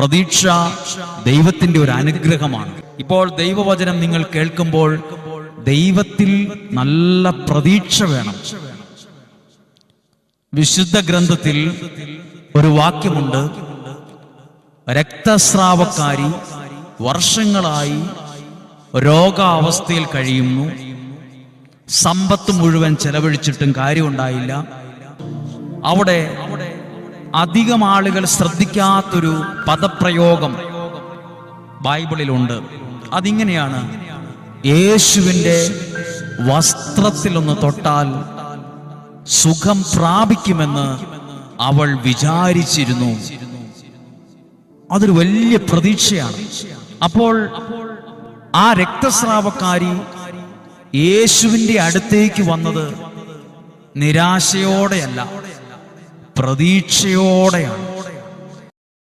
പ്രതീക്ഷ ദൈവത്തിന്റെ ഒരു അനുഗ്രഹമാണ്. ഇപ്പോൾ ദൈവവചനം നിങ്ങൾ കേൾക്കുമ്പോൾ ദൈവത്തിൽ നല്ല പ്രതീക്ഷ വേണം. വിശുദ്ധ ഗ്രന്ഥത്തിൽ ഒരു വാക്യമുണ്ട്, രക്തസ്രാവക്കാരി വർഷങ്ങളായി രോഗാവസ്ഥയിൽ കഴിയുന്നു, സമ്പത്ത് മുഴുവൻ ചെലവഴിച്ചിട്ടും കാര്യമുണ്ടായില്ല. അവിടെ അധികം ആളുകൾ ശ്രദ്ധിക്കാത്തൊരു പദപ്രയോഗം ബൈബിളിലുണ്ട്. അതിങ്ങനെയാണ്: യേശുവിൻ്റെ വസ്ത്രത്തിലൊന്ന് തൊട്ടാൽ സുഖം പ്രാപിക്കുമെന്ന് അവൾ വിചാരിച്ചിരുന്നു. അതൊരു വലിയ പ്രതീക്ഷയാണ്. അപ്പോൾ ആ രക്തസ്രാവക്കാരി യേശുവിൻ്റെ അടുത്തേക്ക് വന്നത് നിരാശയോടെയല്ല, പ്രതീക്ഷയോടെയാണ്.